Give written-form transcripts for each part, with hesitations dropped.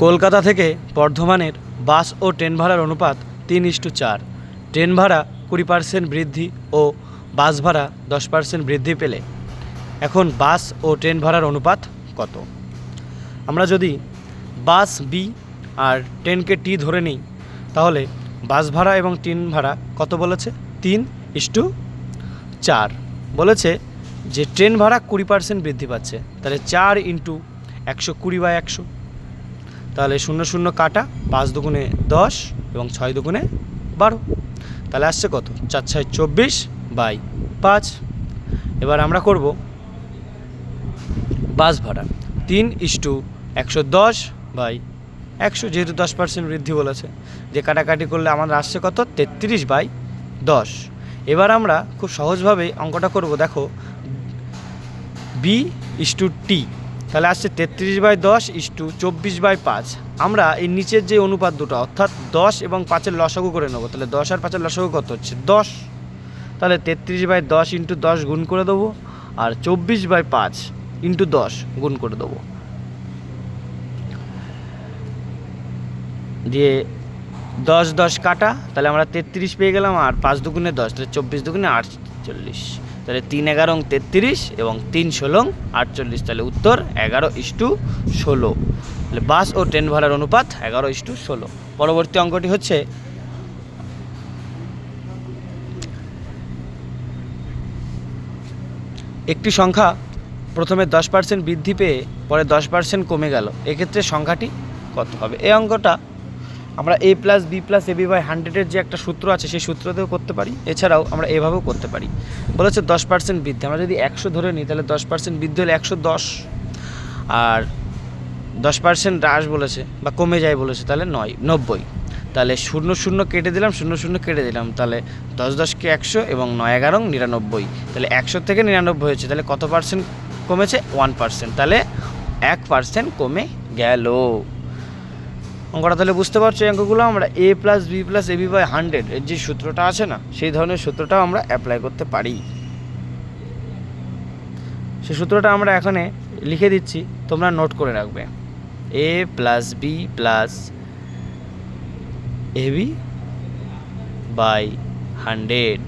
কলকাতা থেকে বর্ধমানের বাস ও ট্রেন ভাড়ার অনুপাত 3:4। ট্রেন ভাড়া 20% বৃদ্ধি ও বাস ভাড়া 10% বৃদ্ধি পেলে এখন বাস ও ট্রেন ভাড়ার অনুপাত কত? আমরা যদি বাস বি আর ট্রেনকে টি ধরে নিই, তাহলে বাস ভাড়া এবং ট্রেন ভাড়া কত বলেছে? 3:4 বলেছে যে ট্রেন ভাড়া 20% বৃদ্ধি পাচ্ছে, তাহলে 4 × 120/100, তাহলে 0 0 কাটা, 5 দুগুণে 10 এবং 6 দুগুণে 12, তাহলে আসছে কত? 4 6 24/5। এবার আমরা করব বাস ভাড়া 3:110/100, যেহেতু 10% বৃদ্ধি বলেছে, যে কাটাকাটি করলে আমাদের আসছে কত? 33/10। এবার আমরা খুব সহজভাবে অঙ্কটা করব। দেখো B/T, তাহলে আসছে 33/10 = 24/5। আমরা এই নিচের যে অনুপাত দুটো, অর্থাৎ 10 এবং 5-এর লসাগু করে নেব। তাহলে 10 আর 5-এর লসাগু কত হচ্ছে? 10। তাহলে 33/10 × 10 গুণ করে দেবো, আর 24/5 × 10 গুণ করে দেবো, দিয়ে 10 10 কাটা, তাহলে আমরা 33 পেয়ে গেলাম, আর 5 দুগুণে 10, তাহলে 24 দুগুণে 48, তাহলে 3 11 33 এবং 3 16 48, তাহলে উত্তর 11:16। তাহলে বাস ও ট্রেন ভাড়ার অনুপাত 11:16। পরবর্তী অঙ্কটি হচ্ছে একটি সংখ্যা প্রথমে 10% বৃদ্ধি পেয়ে পরে 10% কমে গেল, এক্ষেত্রে সংখ্যাটি কত হবে? এই অঙ্কটা আমরা a + b + ab/100-এর যে একটা সূত্র আছে, সেই সূত্রতেও করতে পারি, এছাড়াও আমরা এভাবেও করতে পারি। বলেছে 10% বৃদ্ধি, আমরা যদি 100 ধরে নিই, তাহলে 10% বৃদ্ধি হলে 110, আর 10% হ্রাস বলেছে বা কমে যায় বলেছে, তাহলে 90। তাহলে 0 0 কেটে দিলাম, 0 0 কেটে দিলাম, তাহলে 10 10 কে 100 এবং 9 11 99, তাহলে 100 থেকে 99 হয়েছে, তাহলে কত পার্সেন্ট কমেছে? 1%, তাহলে 1% কমে গেল। অঙ্কটা তাহলে বুঝতে পারছো, এই অঙ্কগুলো আমরা a + b + ab/100 এর যে সূত্রটা আছে না, সেই ধরনের সূত্রটাও আমরা অ্যাপ্লাই করতে পারি। সেই সূত্রটা আমরা এখানে লিখে দিচ্ছি, তোমরা নোট করে রাখবে। a + b + ab/100।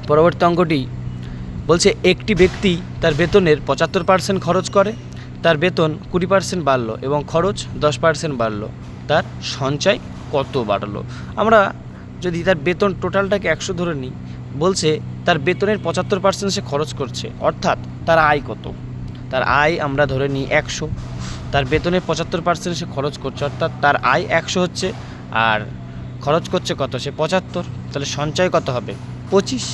পরবর্তী অঙ্কটি বলছে একটি ব্যক্তি তার বেতনের 75% খরচ করে, তার বেতন 20% বাড়লো এবং খরচ 10% বাড়লো, তার সঞ্চয় কত বাড়লো? আমরা যদি তার বেতন টোটালটাকে 100 ধরে নিই, বলছে তার বেতনের 75% সে খরচ করছে, অর্থাৎ তার আয় কত? তার আয় আমরা ধরে নিই 100, তার বেতনের 75% সে খরচ করছে, অর্থাৎ তার আয় 100 হচ্ছে, আর খরচ করছে কত? সে 75, তাহলে সঞ্চয় কত হবে? 25।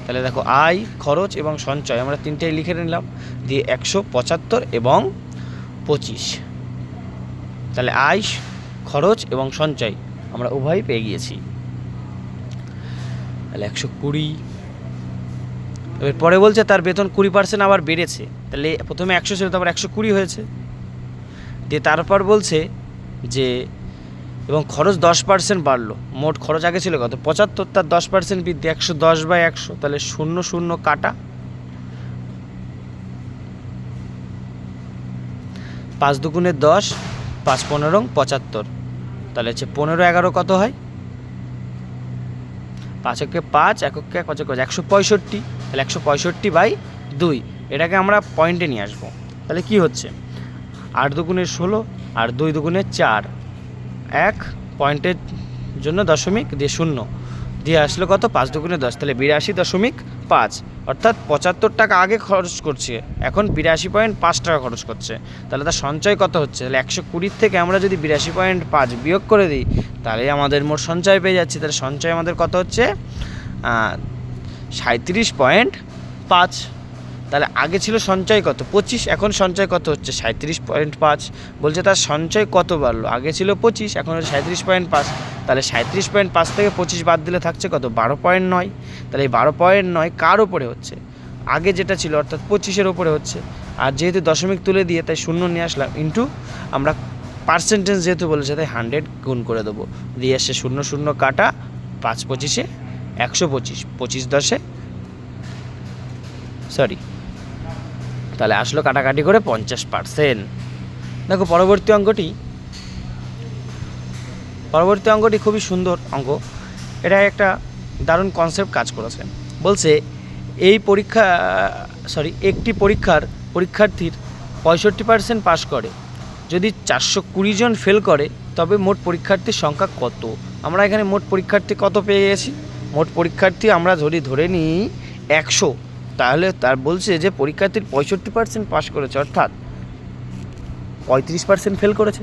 তাহলে দেখো আয়, খরচ এবং সঞ্চয় আমরা তিনটেই লিখে নিলাম, দিয়ে 100 75 এবং 25, তাহলে আয়, খরচ এবং সঞ্চয় আমরা উভয়ই পেয়ে গিয়েছি। তাহলে 120। এবার পরে বলছে তার বেতন 20% আবার বেড়েছে, তাহলে প্রথমে 100 ছিল, তারপর 120 হয়েছে, দিয়ে তারপর বলছে যে এবং খরচ 10% বাড়লো। মোট খরচ আগে ছিল কত? 75, তার 10% বৃদ্ধি, 110/100, তাহলে 0 0 কাটা, 5 দুগুণে 10, 5 15 75, তাহলে হচ্ছে 15 11 কত হয়? 5 একে 5, 1 একে 1, 165, তাহলে 165/2। এটাকে আমরা পয়েন্টে নিয়ে আসবো, তাহলে কি হচ্ছে? 8 দুগুণে 16 আর 2 দুগুণে 4, 1 পয়েন্টের জন্য দশমিক দিয়ে 0 দিয়ে আসলো কত? 5 দুগুণে 10, তাহলে 82.5, অর্থাৎ 75 টাকা আগে খরচ করছে, এখন 82.5 টাকা খরচ করছে, তাহলে তার সঞ্চয় কত হচ্ছে? তাহলে 120 থেকে আমরা যদি 82.5 বিয়োগ করে দিই, তাহলে আমাদের মোট সঞ্চয় পেয়ে যাচ্ছি। তাহলে সঞ্চয় আমাদের কত হচ্ছে? 37.5। তাহলে আগে ছিল সঞ্চয় কত? 25, এখন সঞ্চয় কত হচ্ছে? 37.5। বলছে তার সঞ্চয় কত বাড়লো? আগে ছিল 25, এখন হচ্ছে 37.5, তাহলে 37.5 থেকে 25 বাদ দিলে থাকছে কত? 12.9। তাহলে এই 12.9 কার ওপরে হচ্ছে? আগে যেটা ছিল অর্থাৎ 25-এর ওপরে হচ্ছে, আর যেহেতু দশমিক তুলে দিয়ে তাই 0 নিয়ে আসলাম, ইন্টু আমরা পার্সেন্টেজ যেহেতু বলেছে তাই 100 গুণ করে দেবো, দিয়ে আসছে 0 0 কাটা, 5 25-এ 125, 25 10-এ তাহলে আসলো কাটাকাটি করে 50%। দেখো পরবর্তী অঙ্কটি খুবই সুন্দর অঙ্ক। এটা একটা দারুণ কনসেপ্ট কাজ করেছে। বলছে একটি পরীক্ষার্থীর 65% পাস করে, যদি 420 জন ফেল করে তবে মোট পরীক্ষার্থীর সংখ্যা কত? আমরা এখানে মোট পরীক্ষার্থী কত পেয়ে গেছি? মোট পরীক্ষার্থী আমরা ধরে নিই 100, তাহলে তার বলছে যে পরীক্ষার্থীর 65% পাস করেছে, অর্থাৎ 35% ফেল করেছে।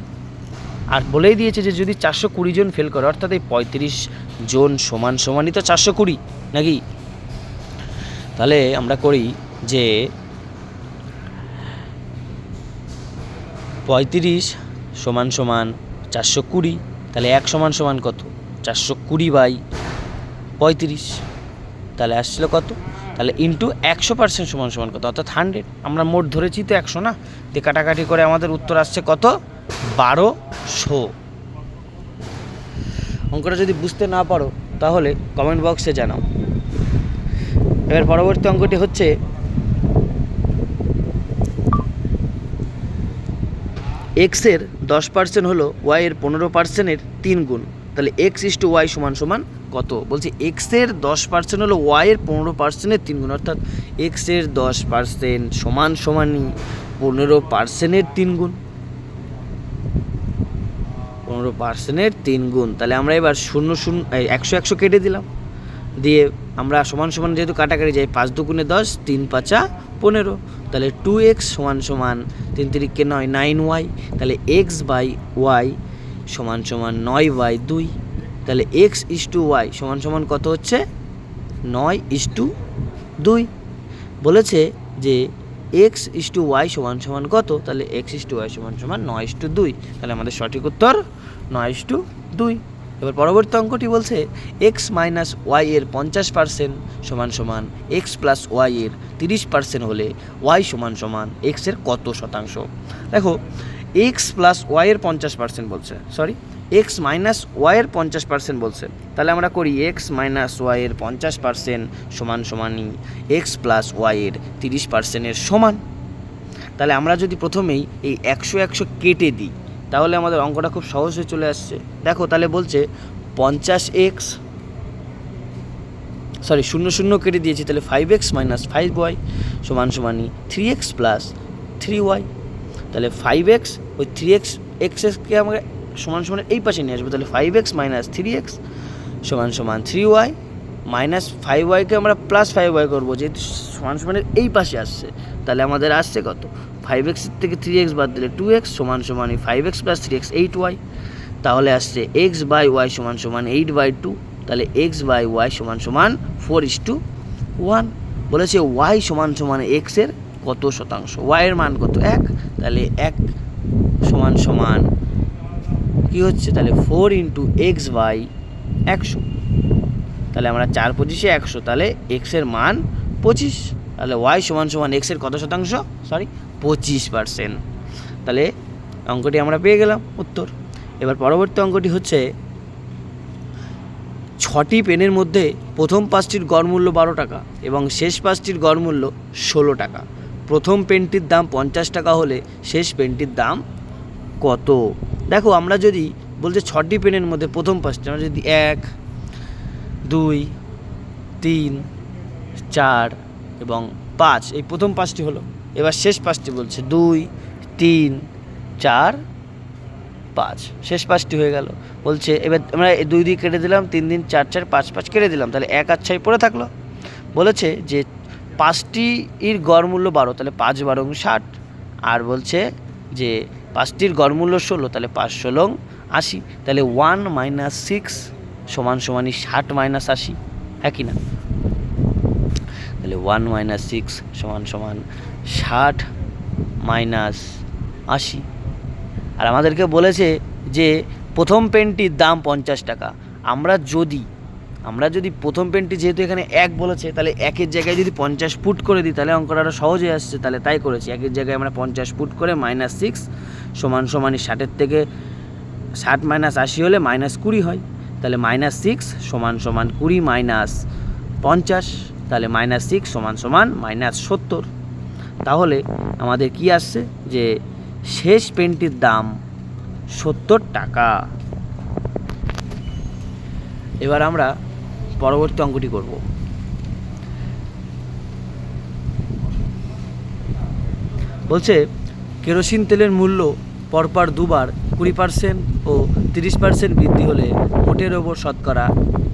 আর বলেই দিয়েছে যে যদি 420 জন ফেল করে, অর্থাৎ এই 35 জন সমানই তো 420 নাকি? তাহলে আমরা করি যে 35 সমান 420, তাহলে 1 সমান কত? 420/35, তাহলে আসছিল কত? তাহলে ইন্টু 100% সমান কত? অর্থাৎ 100। আমরা মোট ধরেছি তো 100 না, দিয়ে কাটাকাটি করে আমাদের উত্তর আসছে কত? 1200। অঙ্কটা যদি বুঝতে না পারো তাহলে কমেন্ট বক্সে জানাও। এবার পরবর্তী অঙ্কটি হচ্ছে এক্সের 10% হলো ওয়াইয়ের 15%-এর 3 গুণ, তাহলে x/y সমান কত? বলছে এক্সের 10% হলো ওয়াইয়ের 15%-এর 3 গুণ, অর্থাৎ এক্সের 10% সমানই 15%-এর 3 গুণ। 15%-এর 3 গুণ, তাহলে আমরা এবার 100 কেটে দিলাম, দিয়ে আমরা সমান যেহেতু কাটাকাটি যাই, 5 দুগুণে 10, 3 5 15, তাহলে 2x সমান 3 3 9 9y, তাহলে x/y সমান 9/2, তাহলে x/y সমান কত হচ্ছে? 9/2। বলেছে যে x/y সমান কত? তাহলে x/y সমান 9/2, তাহলে আমাদের সঠিক উত্তর 9/2। এবার পরবর্তী অঙ্কটি বলছে x মাইনাস ওয়াই এর 50% সমান x প্লাস ওয়াই এর 30% হলে y সমান x এর কত শতাংশ? দেখো x প্লাস ওয়াই এর 50% বলছে, x মাইনাস ওয়াই এর 50% বলছে, তাহলে আমরা করি x মাইনাস ওয়াই এর 50% সমানই x প্লাস ওয়াই এর 30%-এর সমান। তাহলে আমরা যদি প্রথমেই এই 100 কেটে দিই তাহলে আমাদের অঙ্কটা খুব সহজ হয়ে চলে আসছে। দেখো তাহলে বলছে 50x 0 কেটে দিয়েছি, তাহলে 5x minus 5y সমানই 3x plus 3y, তাহলে 5x ওই 3x কে আমরা সমান এই পাশে নিয়ে আসবো, তাহলে 5x মাইনাস 3x সমান 3y মাইনাস 5yকে আমরা প্লাস 5y করবো, যেহেতু সমানের এই পাশে আসছে, তাহলে আমাদের আসছে কত? 5x থেকে 3x বাদ দিলে 2x সমানই 5x plus 3x 8y, তাহলে আসছে x/y সমান 8/2, তাহলে x/y সমান 4:1। বলেছে y সমান x এর কত শতাংশ? y এর মান কত? 1, তাহলে 1 সমান কি হচ্ছে? তাহলে 4 × x/100, তাহলে আমরা 4 × 25 100, তাহলে x এর মান 25, তাহলে y সমান x এর কত শতাংশ? 25%। তাহলে অঙ্কটি আমরা পেয়ে গেলাম উত্তর। এবার পরবর্তী অঙ্কটি হচ্ছে 6টি পেনের মধ্যে প্রথম 5টির গড় মূল্য 12 টাকা এবং শেষ 5টির গড় মূল্য 16 টাকা। প্রথম পেনটির দাম 50 টাকা হলে শেষ পেনটির দাম কত? দেখো আমরা যদি বলছে 6টি পেনের মধ্যে প্রথম 5টি, আমরা যদি 1 2 3 4 এবং 5, এই প্রথম 5টি হলো। এবার শেষ 5টি বলছে 2 3 4 5, শেষ 5টি হয়ে গেল। বলছে এবার আমরা 2 দিয়ে কেটে দিলাম, 3 3 4 4 5 5 কেটে দিলাম, তাহলে 1 আর 6 পড়ে থাকলো। বলেছে যে 5টির গড় মূল্য 12, তাহলে 5 12 60, আর বলছে যে 5টির গড় মূল্য 16, তাহলে 5 16 80, তাহলে 1 - 6 সমান 60 - 80, হ্যাঁ কি না? তাহলে 1 - 6 সমান 60 - 80। আর আমাদেরকে বলেছে যে প্রথম পেনটির দাম 50 টাকা। আমরা যদি প্রথম পেনটি, যেহেতু এখানে 1 বলেছে, তাহলে 1-এর জায়গায় যদি 50 ফুট করে দিই তাহলে অঙ্কটা আরও সহজে আসছে, তাহলে তাই করেছি। 1-এর জায়গায় আমরা 50 ফুট করে -6 সমান 60-এর থেকে 60 - 80 হলে -20 হয়, তাহলে -6 সমান 20 - 50, তাহলে -6 সমান -70, তাহলে আমাদের কি আসছে যে শেষ পেনটির দাম 70 টাকা। এবার আমরা পরবর্তী অঙ্কটি করব। বলছে কেরোসিন তেলের মূল্য পরপর দুবার 20% ও 30% বৃদ্ধি হলে মোটের ওপর শতকরা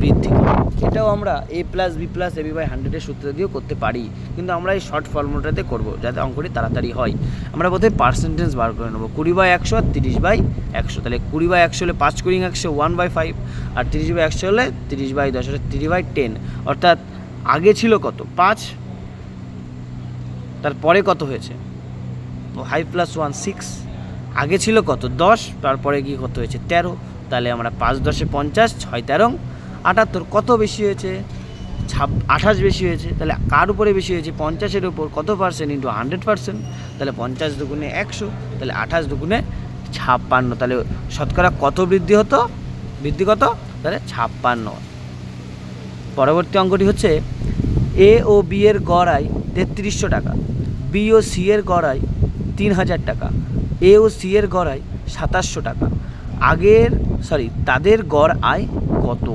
বৃদ্ধি করে। এটাও আমরা a+b+ab/100 সূত্র দিয়েও করতে পারি, কিন্তু আমরা এই শর্ট ফর্মুলাটাতে করব যাতে অঙ্কটি তাড়াতাড়ি হয়। আমরা প্রথমে পার্সেন্টেজ বার করে নেব, 20/100 আর 30/100। তাহলে 20/100 হলে 5 × 100 1/5, আর 30/100 হলে 30/10 হলে 3/10। অর্থাৎ আগে ছিল কত 5, তারপরে কত হয়েছে 5 + 1 6, আগে ছিল কত 10, তারপরে কি কত হয়েছে 13। তাহলে আমরা 5 × 10 = 50, 6 × 13 = 78। কত বেশি হয়েছে 28 বেশি হয়েছে। তাহলে কার উপরে বেশি হয়েছে 50-এর উপর, কত পার্সেন্ট × 100%। তাহলে 50 দুগুণে 100, তাহলে 28 দুগুণে 56। তাহলে শতকরা কত বৃদ্ধি হতো, বৃদ্ধি কত, তাহলে 56। পরবর্তী অঙ্কটি হচ্ছে এ ও বি এর গড় আয় 3300 টাকা, বি ও সি এর গড় আয় 3000 টাকা, এ ও সি এর গড় আয় 2700 টাকা। তাদের গড় আয় কত?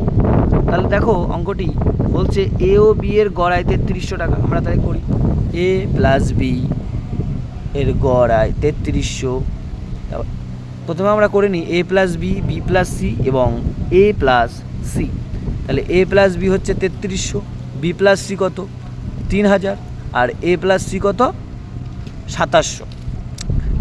তাহলে দেখো অঙ্কটি বলছে এ ও বি এর গড় আয় 3300 টাকা। আমরা তাহলে করি এ প্লাস বি এর গড় আয় 3300। প্রথমে আমরা করে নিই A plus B, B plus C এবং এ প্লাস সি। তাহলে এ প্লাস বি হচ্ছে 3300, বি প্লাস সি কত 3000, আর এ প্লাস সি কত 2700।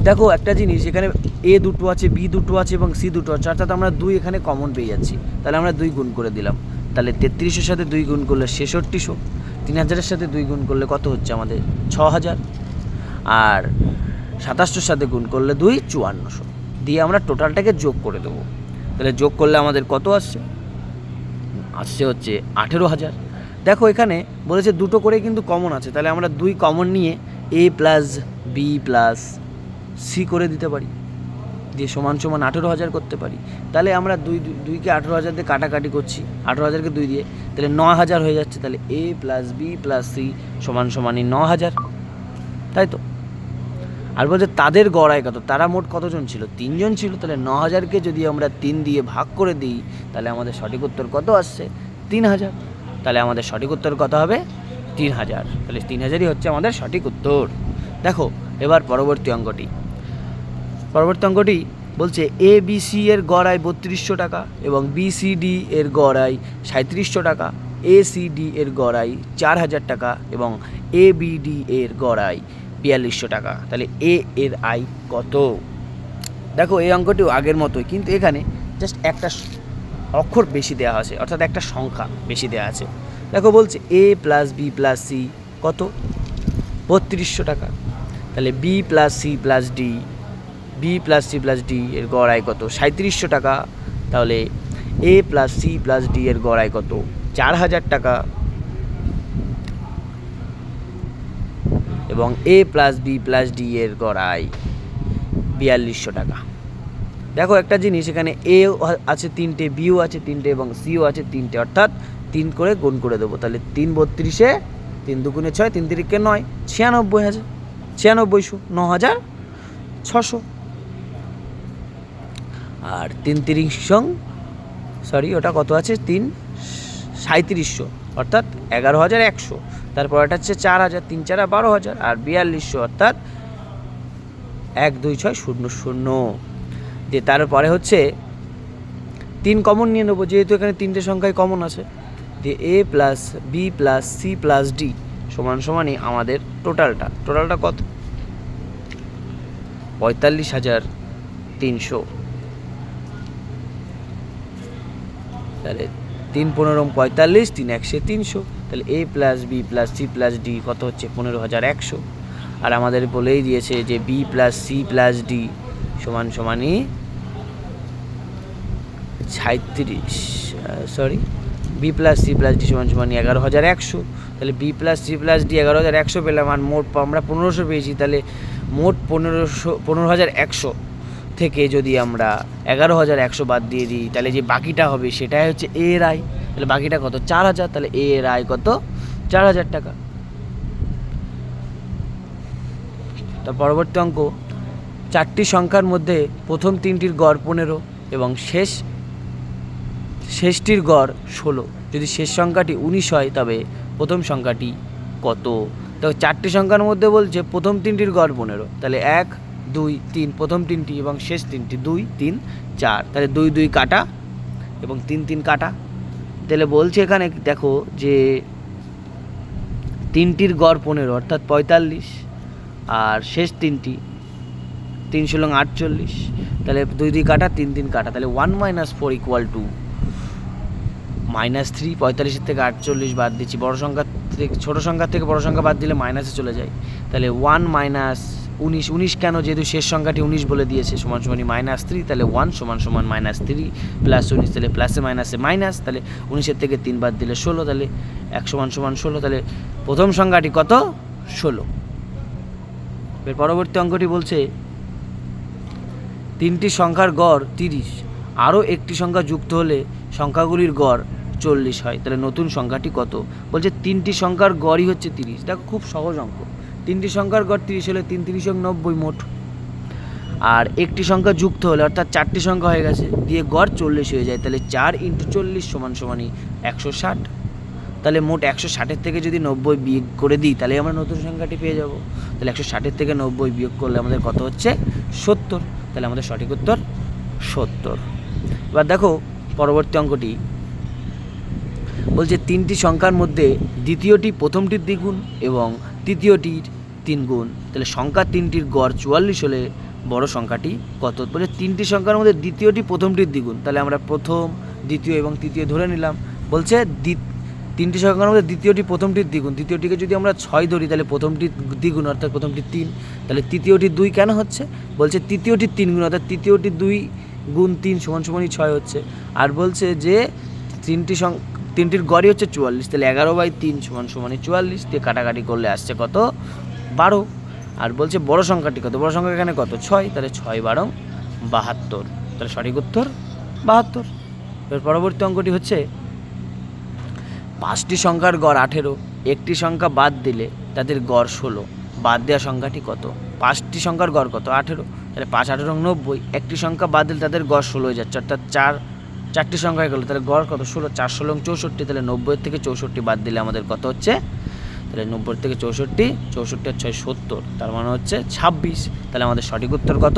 দেখো একটা জিনিস, এখানে এ দুটো আছে, বি দুটো আছে এবং সি দুটো আছে, অর্থাৎ আমরা 2 এখানে কমন পেয়ে যাচ্ছি। তাহলে আমরা 2 গুণ করে দিলাম। তাহলে 3300-এর সাথে 2 গুণ করলে 6600, 3000-এর সাথে 2 গুণ করলে কত হচ্ছে আমাদের 6000, আর 2700-এর সাথে গুণ করলে 2 5400 দিয়ে আমরা টোটালটাকে যোগ করে দেবো। তাহলে যোগ করলে আমাদের কত আসছে, আসছে হচ্ছে 18000। দেখো এখানে বলেছে দুটো করে কিন্তু কমন আছে, তাহলে আমরা 2 কমন নিয়ে এ প্লাস বি প্লাস সি করে দিতে পারি, দিয়ে সমান সমান 18000 করতে পারি। তাহলে আমরা 2কে 18000 দিয়ে কাটাকাটি করছি, 18000কে 2 দিয়ে, তাহলে 9000 হয়ে যাচ্ছে। তাহলে A plus B plus C সমান সমানই 9000, তাই তো। আর বলছে তাদের গড় আয় কত, তারা মোট কতজন ছিল 3 জন ছিল। তাহলে 9000কে যদি আমরা 3 দিয়ে ভাগ করে দিই, তাহলে আমাদের সঠিক উত্তর কত আসছে 3000। তাহলে আমাদের সঠিক উত্তর কত হবে 3000। তাহলে 3000ই হচ্ছে আমাদের সঠিক উত্তর। দেখো এবার পরবর্তী অঙ্কটি বলছে এ বি সি এর গড় আয় 3200 টাকা এবং বি সি ডি এর গড় আয় 3700 টাকা, এ সি ডি এর গড় আয় 4000 টাকা এবং এ বি ডি এর গড় আয় 4200 টাকা। তাহলে এ এর আয় কত? দেখো এই অঙ্কটিও আগের মতোই, কিন্তু এখানে জাস্ট একটা অক্ষর বেশি দেওয়া আছে, অর্থাৎ একটা সংখ্যা বেশি দেওয়া আছে। দেখো বলছে A plus B plus C কত 3200 টাকা। তাহলে B plus C plus D, B plus C plus D এর গড় আয় কত 3700 টাকা। তাহলে A plus C plus D এর গড় আয় কত 4000 টাকা, এবং A plus B plus D এর গড় আয় 4200 টাকা। দেখো একটা জিনিস, এখানে এ আছে 3টে, বিও আছে 3টে এবং সিও আছে 3টে, অর্থাৎ 3 করে গুণ করে দেবো। তাহলে 3 32-এ 3 দুগুণে 6, 3 তিরিকে 9, 96,000, 96,600। আর 3 তিরিশ ওটা কত আছে 3 3700, অর্থাৎ 11100। তারপর এটা হচ্ছে 4000, 3 4 12000, আর 4200 অর্থাৎ 12600 দিয়ে তারপরে হচ্ছে 3 কমন নিয়ে নেবো, যেহেতু এখানে 3টে সংখ্যায় কমন আছে। দিয়ে A plus B plus C plus D সমান সমানই আমাদের টোটালটা কত 45300। তাহলে 3 15 45, 3 100 300। তাহলে A plus B plus C plus D কত হচ্ছে 15100। আর আমাদের বলেই দিয়েছে যে B plus C plus D সমান সমানই 37, B plus C plus D সমান সমানই 11100। তাহলে B plus C plus D 11100 পেলাম, আর মোট আমরা 1500 পেয়েছি। তাহলে মোট 15100 থেকে যদি আমরা 11100 বাদ দিয়ে দিই, তাহলে যে বাকিটা হবে সেটাই হচ্ছে এ এর আয়। তাহলে বাকিটা কত 4000। তাহলে এ এর আয় কত 4000 টাকা। তার পরবর্তী অঙ্ক, 4টি সংখ্যার মধ্যে প্রথম 3টির গড় 15 এবং শেষটির গড় 16। যদি শেষ সংখ্যাটি 19 হয় তবে প্রথম সংখ্যাটি কত? তো 4টি সংখ্যার মধ্যে বলছে প্রথম 3টির গড় 15, তাহলে 1 2 3 প্রথম 3টি এবং শেষ 3টি 2 3 4, তাহলে 2 2 কাটা এবং 3 3 কাটা। তাহলে বলছে এখানে দেখো যে 3টির গড় 15 অর্থাৎ 45, আর শেষ 3টি 3 × 48, তাহলে 2 2 কাটা 3 3 কাটা, তাহলে 1 - 4 = -3। 45 থেকে 48 বাদ দিচ্ছি, বড় সংখ্যা থেকে ছোটো সংখ্যা থেকে বড় সংখ্যা বাদ দিলে মাইনাসে চলে যায়, তাহলে 1 - 19 19 কেন, যেহেতু শেষ সংখ্যাটি 19 বলে দিয়েছে, সমান সমানই -3, তাহলে 1 সমান সমান -3 প্লাস 19, তাহলে প্লাসে মাইনাসে মাইনাস, তাহলে 19-এর থেকে 3 বাদ দিলে 16, তাহলে 1 সমান সমান 16, তাহলে প্রথম সংখ্যাটি কত? 16। এর পরবর্তী অঙ্কটি বলছে 3টি সংখ্যার গড় 30, আরও একটি সংখ্যা যুক্ত হলে সংখ্যাগুলির গড় 40 হয়, তাহলে নতুন সংখ্যাটি কত? বলছে 3টি সংখ্যার গড়ই হচ্ছে 30। দেখো খুব সহজ অঙ্ক, 3টি সংখ্যার গড় 30 হলে 3 3 90 মোট, আর একটি সংখ্যা যুক্ত হলে অর্থাৎ 4টি সংখ্যা হয়ে গেছে দিয়ে গড় 40 হয়ে যায়, তাহলে 4 × 40 সমান সমানই 160। তাহলে মোট 160-এর থেকে যদি 90 বিয়োগ করে দিই তাহলে আমরা নতুন সংখ্যাটি পেয়ে যাব। তাহলে 160-এর থেকে 90 বিয়োগ করলে আমাদের কত হচ্ছে? 70। তাহলে আমাদের সঠিক উত্তর 70। এবার দেখো পরবর্তী অঙ্কটি বলছে 3টি সংখ্যার মধ্যে দ্বিতীয়টি প্রথমটির দ্বিগুণ এবং তৃতীয়টির 3 গুণ, তাহলে সংখ্যা 3টির গড় 44 হলে বড় সংখ্যাটি কত? বলে 3টি সংখ্যার মধ্যে দ্বিতীয়টি প্রথমটির দ্বিগুণ, তাহলে আমরা প্রথম দ্বিতীয় এবং তৃতীয় ধরে নিলাম। বলছে 3টি সংখ্যার মধ্যে দ্বিতীয়টি প্রথমটির দ্বিগুণ, দ্বিতীয়টিকে যদি আমরা 6 ধরি তাহলে প্রথমটির দ্বিগুণ অর্থাৎ প্রথমটি 3, তাহলে তৃতীয়টি 2 কেন হচ্ছে? বলছে তৃতীয়টির 3 গুণ অর্থাৎ তৃতীয়টি 2 গুণ 3 সমান সমানই 6 হচ্ছে, আর বলছে যে 3টির গড়ই হচ্ছে 44, তাহলে 11/3 সমান সমানই 44 দিয়ে কাটাকাটি করলে আসছে কত? 12। আর বলছে বড় সংখ্যাটি কত? বড় সংখ্যা এখানে কত? 6, তাহলে 6 × 12 72, তাহলে সঠিক উত্তর 72। এর পরবর্তী অঙ্কটি হচ্ছে 5টি সংখ্যার গড় 18, একটি সংখ্যা বাদ দিলে তাদের গড় 16, বাদ দেওয়া সংখ্যাটি কত? 5টি সংখ্যার গড় কত? 18, তাহলে 5 18 90, একটি সংখ্যা বাদ দিলে তাদের গড় 16 হয়ে যাচ্ছে, অর্থাৎ 4টি সংখ্যা হয়ে গেল, তাহলে গড় কত? 16, 4 16 64, তাহলে 90-এর থেকে 64 বাদ দিলে আমাদের কত হচ্ছে? তাহলে 90 থেকে 64 64 আর 6 70, তার মানে হচ্ছে 26। তাহলে আমাদের সঠিক উত্তর কত?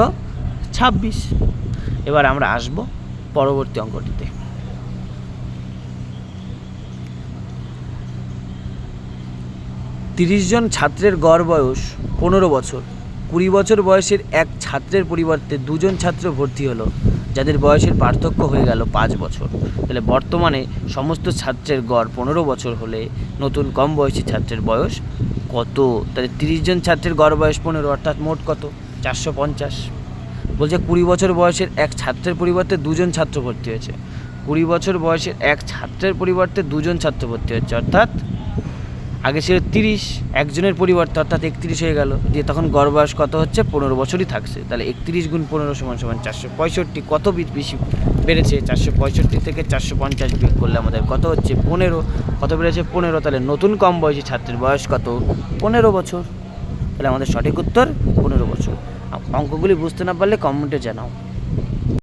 26। এবার আমরা আসব পরবর্তী অঙ্কটিতে। 30 জন ছাত্রের গড় বয়স 15 বছর। 20 বছর বয়সের এক ছাত্রের পরিবর্তে 2 জন ছাত্র ভর্তি হলো, যাদের বয়সের পার্থক্য হয়ে গেল 5 বছর। তাহলে বর্তমানে সমস্ত ছাত্রের গড় 15 বছর হলে নতুন কম বয়সী ছাত্রের বয়স কত? তাহলে 30 জন ছাত্রের গড় বয়স 15 অর্থাৎ মোট কত? 450। বলছে 20 বছর বয়সের এক ছাত্রের পরিবর্তে 2 জন ছাত্র ভর্তি হয়েছে। 20 বছর বয়সের এক ছাত্রের পরিবর্তে 2 জন ছাত্র ভর্তি হচ্ছে, অর্থাৎ আগে ছিল 30, একজনের পরিবর্তে অর্থাৎ 31 হয়ে গেল, দিয়ে তখন গড় বয়স কত হচ্ছে? 15 বছরই থাকছে। তাহলে 31 × 15 সমান সমান 465। কত বেশি বেড়েছে? 465 থেকে 450 বিয়োগ করলে আমাদের কত হচ্ছে? 15। কত বেড়েছে? 15। তাহলে নতুন কম বয়সী ছাত্রের বয়স কত? 15 বছর। তাহলে আমাদের সঠিক উত্তর 15 বছর। অঙ্কগুলি বুঝতে না পারলে কমেন্টে জানাও।